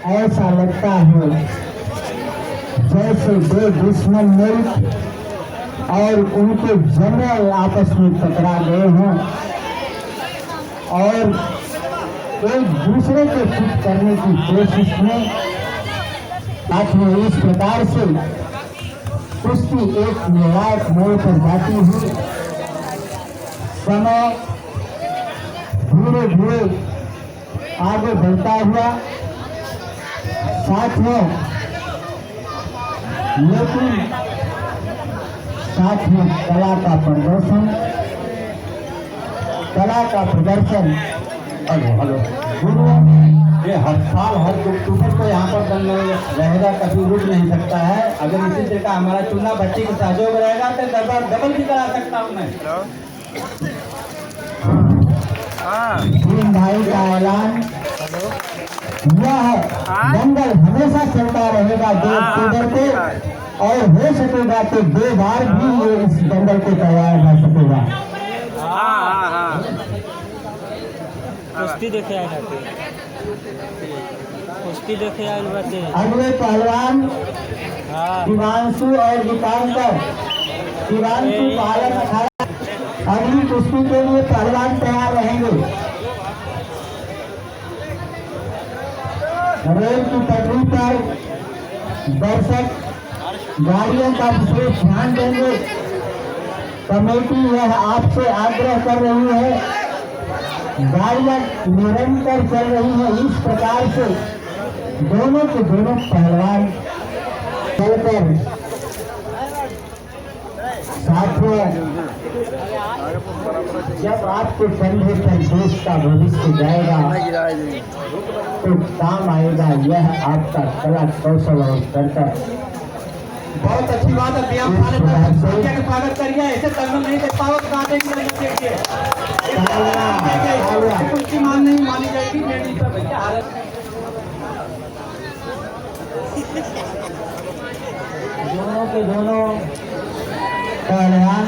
ऐसा लगता है जैसे दो दुश्मन मुल्क और उनके जनरल आपस में टकरा गए हों और एक दूसरे को चुप करने की कोशिश में साथियों इस प्रकार से कुश्ती एक निर्णायक मोड़ पर जाती हुई समय धीरे धीरे आगे बढ़ता हुआ साथियों लेकिन साथियों कला का प्रदर्शन हेलो ये हर साल हर अक्टूबर को यहाँ पर बन रहेगा, कभी रुक नहीं सकता है। अगर इसी तरह का हमारा चूना भट्टी का सहयोग रहेगा तो डबल भी करा सकता हूँ मैं। तीन भाई का ऐलान यह दंगल हमेशा चलता रहेगा 2 अक्टूबर को और हो सकेगा तो 2 बार भी ये इस दंगल को करवाया जा सकेगा। कुश्ती देखे आए कुश्ती देखे आए बच्चे। अगले पहलवान दिवांशु और दीपांकर। दिवांशु बालन अखाड़ा अगली कुश्ती के लिए पहलवान तैयार रहेंगे। रेल की पटरी पर दर्शक गाड़ियों का विशेष ध्यान देंगे। कमेटी यह आपसे आग्रह कर रही है, गाड़ियां निरंतर चल रही है, इस प्रकार से दोनों के दोनों पहलवान चलकर साथियों जब आपके कंधे पर देश का भविष्य जाएगा तो काम आएगा यह आपका कला कौशल और कर्तव्य। बहुत अच्छी बात है। व्यायाम खाने पर स्वागत करिए। ऐसे दंगल नहीं देख पाओ तो कहाँ देंगे? कुछ मान नहीं मानी जाएगी। लेडीज पर भैया दोनों के दोनों पहलवान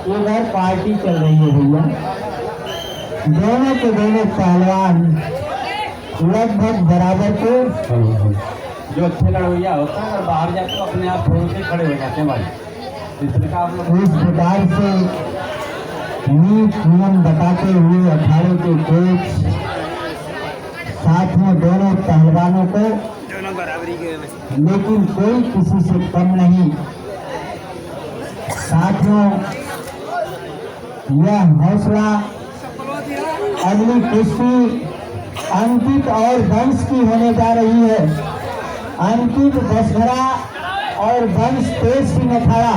इधर पार्टी चल रही है भैया। दोनों के दोनों पहलवान लगभग बराबर के जो अच्छे लड़वैया होता है और बाहर जाकर अपने आप छोड़ के खड़े हो जाते हैं भाई। इस प्रकार से नियम बताते हुए अखाड़े के कोच साथ में दोनों पहलवानों को, लेकिन कोई किसी से कम नहीं। साथियों यह हौसला अगली कुश्ती अंकित और वंश की होने जा रही है। अंकित दशहरा और वंश तेज सिंह अखाड़ा,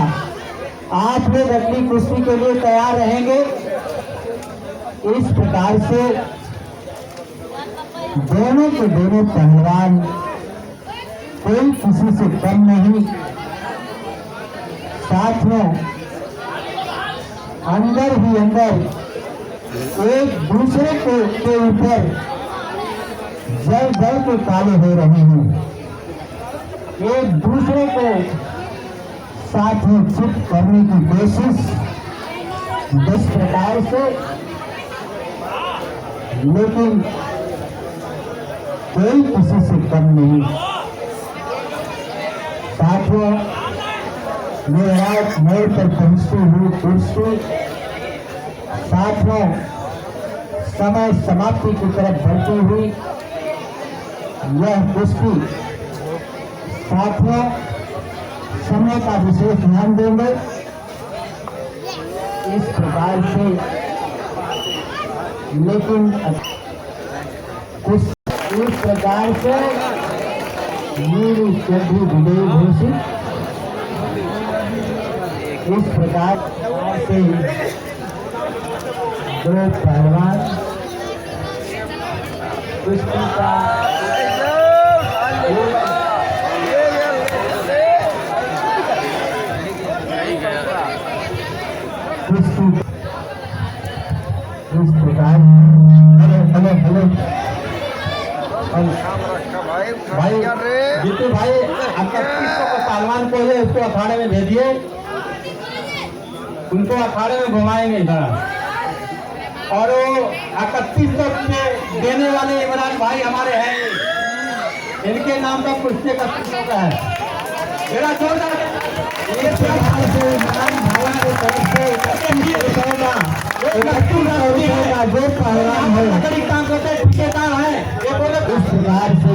आप लोग अगली कुश्ती के लिए तैयार रहेंगे। इस प्रकार से दोनों के दोनों पहलवान कोई किसी से कम नहीं। साथियों अंदर ही अंदर एक दूसरे के ऊपर जल जल के काले हो रहे हैं, एक दूसरे को साथ ही चुप करने की कोशिश जिस प्रकार से, लेकिन कोई किसी से कम नहीं। साथियों निर्णायक मोड़ पर पहुंचती हुई कुश्ती साथियों समय समाप्ति की तरफ बढ़ती हुई यह कुश्ती साथियों समय का विशेष ध्यान देंगे। इस प्रकार से लेकिन कुछ इस प्रकार से मेरी सभी विजयी घोषित इस प्रकार से दो पहलवान कुश्ती का इस प्रकार हेलो भाई जीतू भाई 31 को पहलवान को है उसको अखाड़े में भेजिए, उनको अखाड़े में घुमाएंगे इधर। और वो 31 में देने वाले इमरान भाई हमारे हैं। इनके नाम का कुश्ती का होता है। मेरा छोटा इस प्रकार से इनाम भाला की तरफ से 31 रुपए का जो पहलवान है लकड़ी काम करते हैं, ठेकेदार है, ये बोले इस प्रकार से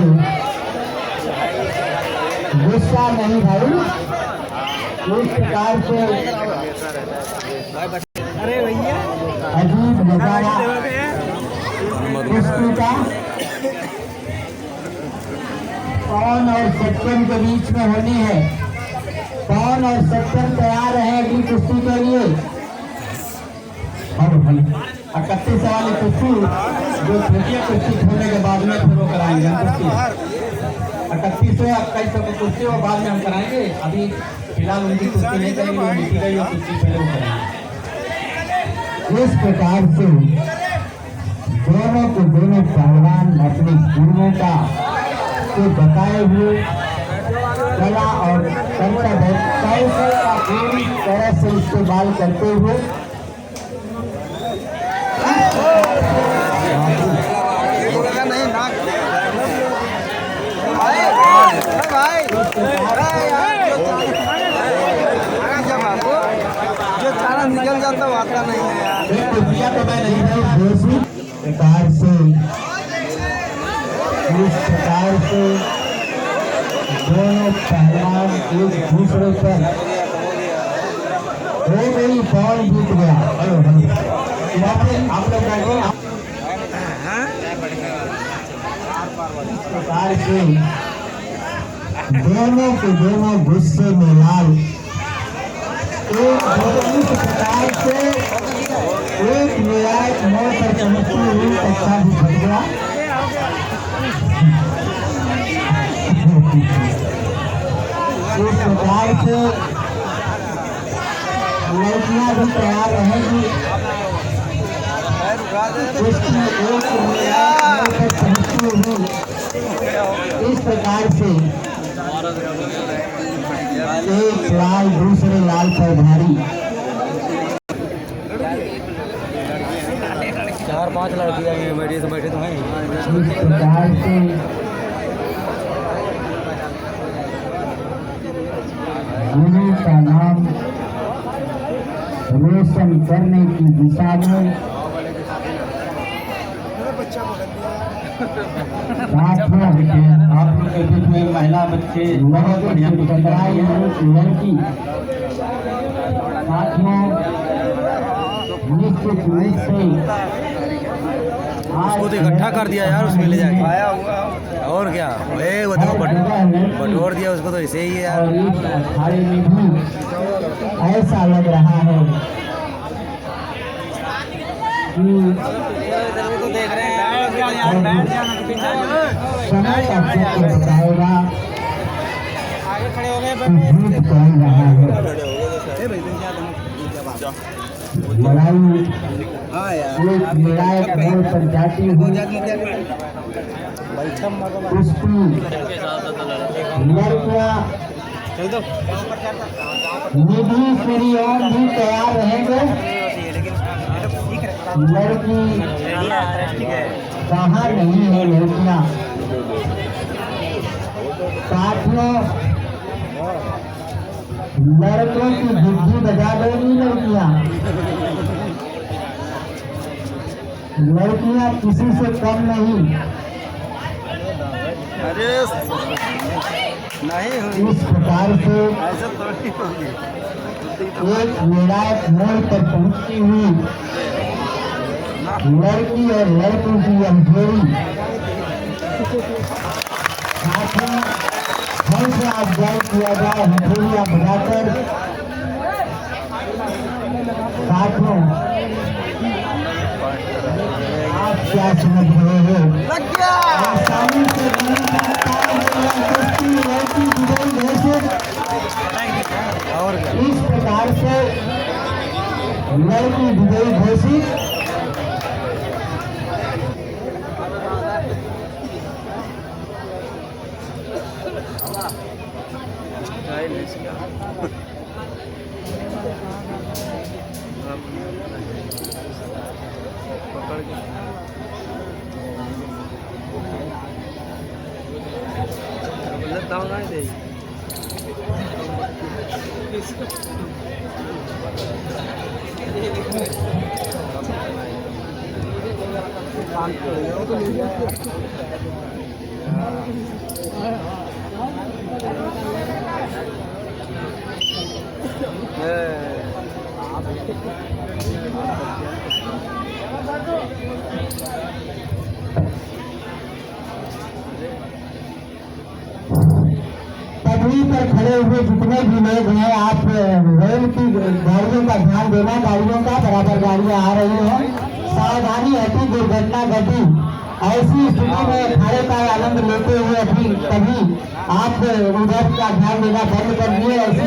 गुस्सा नहीं भाई, इस प्रकार से अजीब नजारा कुश्ती का पवन और सत्यम के बीच में होनी है। पवन और सत्यम तैयार है अगली कुश्ती के लिए। और 31 वाली कुश्ती जो छोटी कुश्ती होने के बाद में फिर वो कराएंगे हम कुश्ती। 31 से 21 की कुश्ती वो बाद में हम कराएंगे। अभी फिलहाल उनकी कुश्ती नहीं करेंगे, वो मिट्टी गई वो कुश्ती पहले वो करेंगे। इस प्रकार से दोनों के दोनों पहलवान अपने गुरुओं का के बताए हुए कला और कर्तव्य कैसे का पूरी तरह से इस्तेमाल करते हुए जो चारा निकल जाता वो आता नहीं है यार। प्रकार से इस प्रकार से दोनों पहलवान एक दूसरे पर हो गई, बॉल जीत गया। आप लोग बैठे इस प्रकार से दोनों के दोनों गुस्से में लाल इस प्रकार से एक न्यायिक मोड़ पर पहुंचती हुई कक्षा भी बढ़ गया। इस प्रकार से लड़कियां भी तैयार रहेंगी। उसकी एक न्यायिक मोड़ पर पहुंचती हुई इस प्रकार से एक लाल दूसरे लाल पर भारी। 4-5 लड़कियां बैठे तो हैं। इस प्रकार से गुरु का नाम रोशन करने की दिशा में आप लोग के बीच में महिला बच्चे बहुत बढ़िया टकराई लड़की साथियों निश्चित रूप से उसको तो इकट्ठा कर दिया यार, उसमें ले जाके आया हुआ और क्या वो देखो बटोर दिया उसको, तो ऐसे ही है यार। और इस अखाड़े में भी ऐसा लग रहा है कि देख रहे हैं समय का सत्य बताएगा कि झूठ कह रहा है। लड़ाई एक निर्णायक मोड़ पर जाती हुई उसकी लड़कियां निधि श्रीराम भी तैयार रहेंगे। लड़की कहाँ नहीं है लड़कियां साथियों, लड़कों की बुद्धि बजा देगी लड़कियां। लड़कियां किसी से कम नहीं। अरे नहीं हुई इस प्रकार से ऐसा थोड़ी होगी। एक निर्णायक मोड़ पर पहुंचती हुई लड़की और लड़कों की अंधेरी हौसला अफजाई किया जाए, हथेलियां बजाकर। साथियों आप क्या समझ रहे हो? आसानी से लड़की दुबई घोषित। और क्या इस प्रकार से लड़की दुबई घोषित। पकड़ के पटरी पर खड़े हुए जितने भी लोग हैं, आप रेल की गाड़ियों का ध्यान देना। गाड़ियों का बराबर गाड़ियां आ रही हैं, सावधानी हटी दुर्घटना घटी। ऐसी स्थिति में खड़े का आनंद लेते हुए अभी कभी आप उधर का ध्यान देना बंद कर दिए। ऐसी